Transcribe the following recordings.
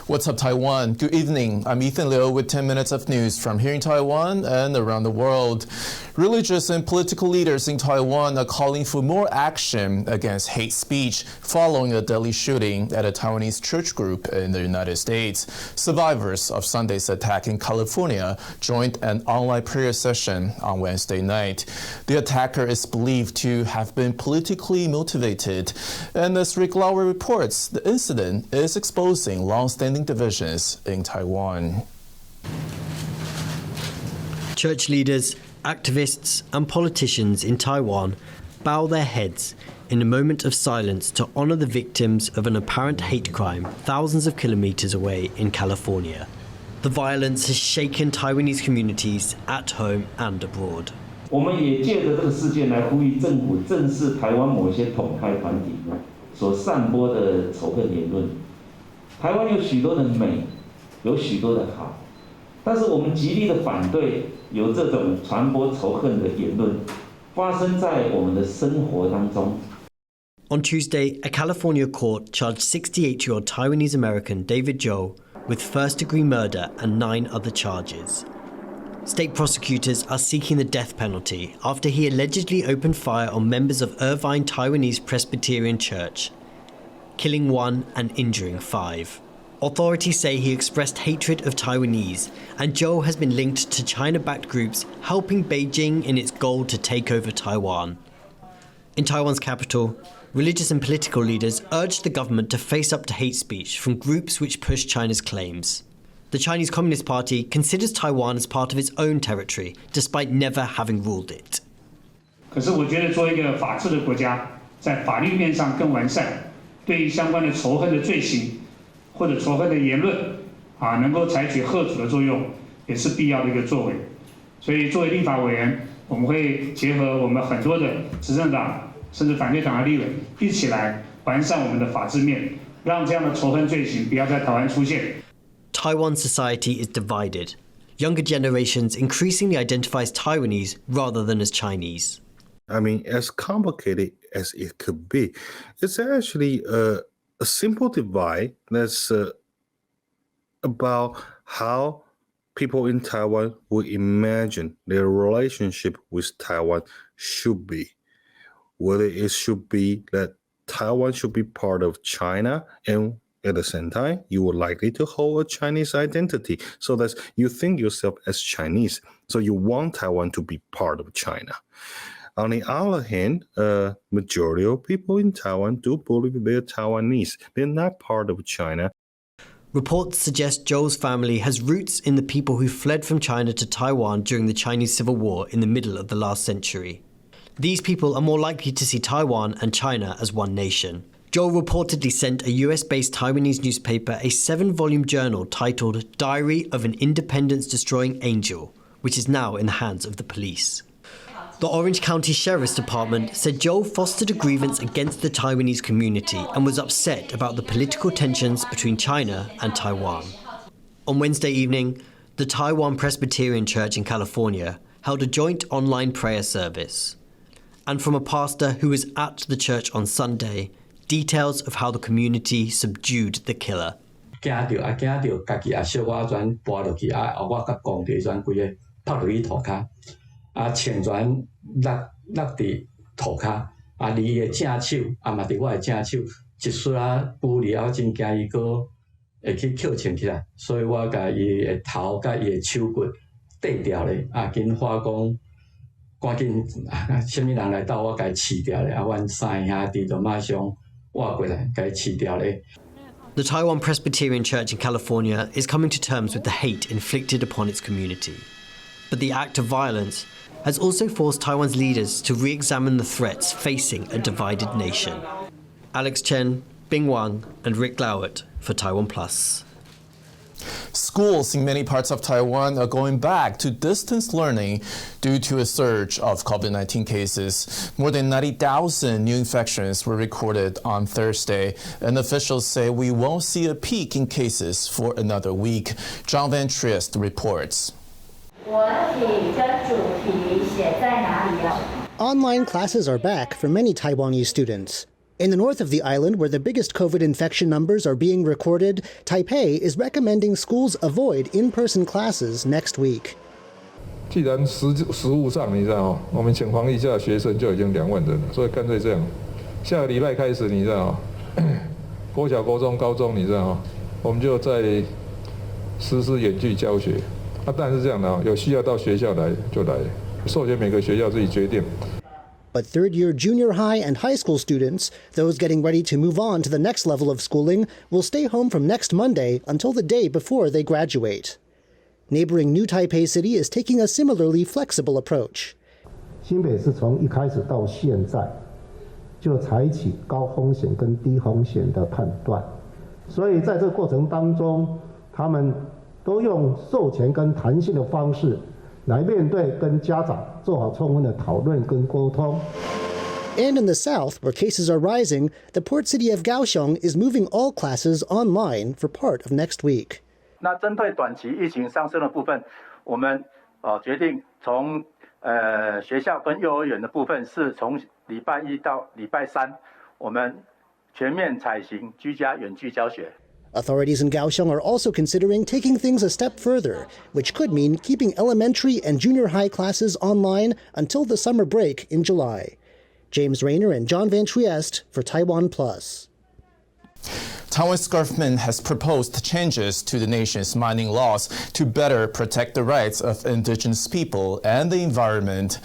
What's up, Taiwan? Good evening. I'm Ethan Liu with 10 minutes of news from here in Taiwan and around the world. Religious and political leaders in Taiwan are calling for more action against hate speech following a deadly shooting at a Taiwanese church group in the United States. Survivors of Sunday's attack in California joined an online prayer session on Wednesday night. The attacker is believed to have been politically motivated, and as Rick Lauer reports, the incident is exposing long-standing divisions in Taiwan. Church leaders, activists and politicians in Taiwan bow their heads in a moment of silence to honor the victims of an apparent hate crime thousands of kilometers away in California. The violence has shaken Taiwanese communities at home and abroad. 我们也借着这个事件来呼吁政府正视台湾某些统派团体所散播的仇恨言论。台湾有许多的美，有许多的好，但是我们极力的反对有这种传播仇恨的言论发生在我们的生活当中。 On Tuesday, a California court charged 68-year-old Taiwanese American David Zhou with first-degree murder and 9 other charges. State prosecutors are seeking the death penalty after he allegedly opened fire on members of Irvine Taiwanese Presbyterian Church, killing 1 and injuring 5. Authorities say he expressed hatred of Taiwanese, and Zhou has been linked to China-backed groups helping Beijing in its goal to take over Taiwan. In Taiwan's capital, religious and political leaders urged the government to face up to hate speech from groups which push China's claims. The Chinese Communist Party considers Taiwan as part of its own territory, despite never having ruled it. 可是我觉得作为一个法治的国家，在法律面上更完善，对于相关的仇恨的罪行或者仇恨的言论，能够采取嚇阻的作用，也是必要的一个作为。所以作为立法委员，我们会结合我们很多的执政党甚至反对党的立委，一起来完善我们的法治面，让这样的仇恨罪行不要在台湾出现。 Taiwan society is divided. Younger generations increasingly identify as Taiwanese rather than as Chinese. I mean, as complicated as it could be, it's actually a simple divide that's about how people in Taiwan would imagine their relationship with Taiwan should be. Whether it should be that Taiwan should be part of China, and at the same time, you are likely to hold a Chinese identity, so that you think yourself as Chinese, so you want Taiwan to be part of China. On the other hand, a majority of people in Taiwan do believe they're Taiwanese. They're not part of China. Reports suggest Zhou's family has roots in the people who fled from China to Taiwan during the Chinese Civil War in the middle of the last century. These people are more likely to see Taiwan and China as one nation. Zhou reportedly sent a US-based Taiwanese newspaper a 7-volume journal titled Diary of an Independence-Destroying Angel, which is now in the hands of the police. The Orange County Sheriff's Department said Zhou fostered a grievance against the Taiwanese community and was upset about the political tensions between China and Taiwan. On Wednesday evening, the Taiwan Presbyterian Church in California held a joint online prayer service. And from a pastor who was at the church on Sunday, details of how the community subdued the killer. 驚到家己小可轉跋落去，我甲工地轉規個拍落去塗骹，錢轉落佇塗骹，離伊個正手，嘛佇我個正手，一撮布裡我真驚伊個會去扣穿起來，所以我甲伊個頭甲伊個手骨摘掉咧，緊話講。 趕緊什麼人來到我該辭掉咧，阮三兄弟就馬上活過來該辭掉咧。 The Taiwan Presbyterian Church in California is coming to terms with the hate inflicted upon its community. But the act of violence has also forced Taiwan's leaders to re-examine the threats facing a divided nation. Alex Chen, Bing Wang and Rick Lauert for TaiwanPlus. Schools in many parts of Taiwan are going back to distance learning due to a surge of COVID-19 cases. More than 90,000 new infections were recorded on Thursday, and officials say we won't see a peak in cases for another week. John Van Triest reports. Online classes are back for many Taiwanese students. In the north of the island, where the biggest COVID infection numbers are being recorded, Taipei is recommending schools avoid in-person classes next week. 既然实务上你知道我们请防疫假的学生就已经2万人了，所以干脆这样，下个礼拜开始你知道国小、国中、高中你知道我们就在实施远距教学。但是这样的有需要到学校来就来，授权每个学校自己决定。 But third-year junior high and high school students, those getting ready to move on to the next level of schooling, will stay home from next Monday until the day before they graduate. Neighboring New Taipei City is taking a similarly flexible approach. 新北市从一开始到现在就采取高风险跟低风险的判断，所以在这个过程当中，他们都用授权跟弹性的方式 来面对跟家长做好充分的讨论跟沟通。 And in the south, where cases are rising, the port city of Kaohsiung is moving all classes online for part of next week. 那针对短期疫情上升的部分，我们决定从学校跟幼儿园的部分是从礼拜1到礼拜3，我们全面采行居家远距教学。 Authorities in Kaohsiung are also considering taking things a step further, which could mean keeping elementary and junior high classes online until the summer break in July. James Rayner and John Van Trieste for TaiwanPlus. Taiwan's government has proposed changes to the nation's mining laws to better protect the rights of indigenous people and the environment.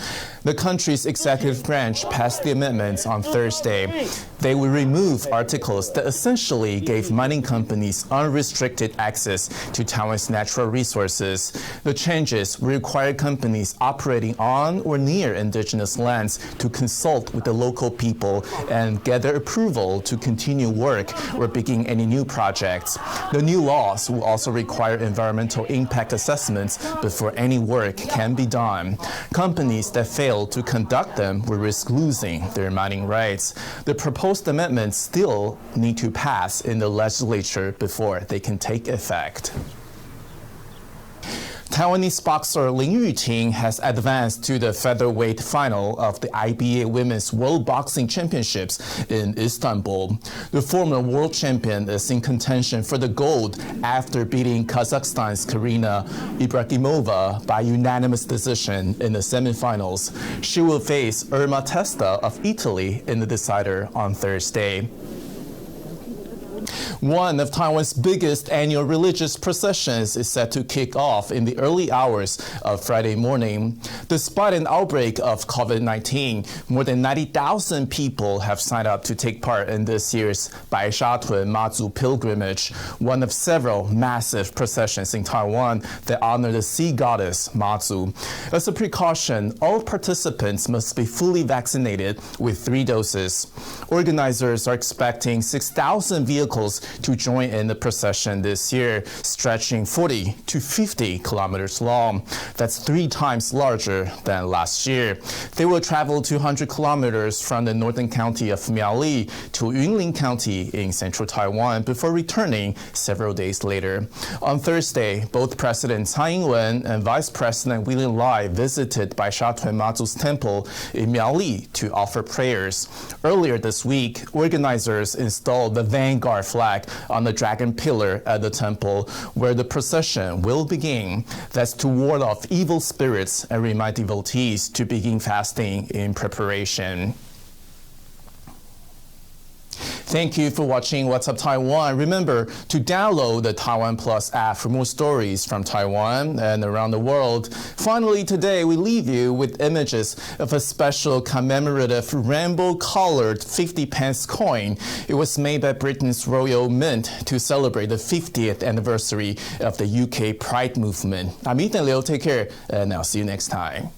The country's executive branch passed the amendments on Thursday. They will remove articles that essentially gave mining companies unrestricted access to Taiwan's natural resources. The changes require companies operating on or near indigenous lands to consult with the local people and get their approval to continue work or begin any new projects. The new laws will also require environmental impact assessments before any work can be done. Companies that fail to conduct them will risk losing their mining rights. The proposed amendments still need to pass in the legislature before they can take effect. Taiwanese boxer Lin Yuting has advanced to the featherweight final of the IBA Women's World Boxing Championships in Istanbul. The former world champion is in contention for the gold after beating Kazakhstan's Karina Ibrahimova by unanimous decision in the semifinals. She will face Irma Testa of Italy in the decider on Thursday. One of Taiwan's biggest annual religious processions is set to kick off in the early hours of Friday morning. Despite an outbreak of COVID-19, more than 90,000 people have signed up to take part in this year's Baishatun Mazu pilgrimage, one of several massive processions in Taiwan that honor the sea goddess Matsu. As a precaution, all participants must be fully vaccinated with 3 doses. Organizers are expecting 6,000 vehicles to join in the procession this year, stretching 40 to 50 kilometers long. That's 3 times larger than last year. They will travel 200 kilometers from the northern county of Miaoli to Yunlin County in central Taiwan before returning several days later. On Thursday, both President Tsai Ing-wen and Vice President William Lai visited Baishatun Mazu's temple in Miaoli to offer prayers. Earlier this week, organizers installed the vanguard flag on the dragon pillar at the temple where the procession will begin. That's to ward off evil spirits and remind devotees to begin fasting in preparation. Thank you for watching What's Up Taiwan. Remember to download the TaiwanPlus app for more stories from Taiwan and around the world. Finally, today we leave you with images of a special commemorative rainbow-colored 50-pence coin. It was made by Britain's Royal Mint to celebrate the 50th anniversary of the UK Pride movement. I'm Ethan Liu. Take care, and I'll see you next time.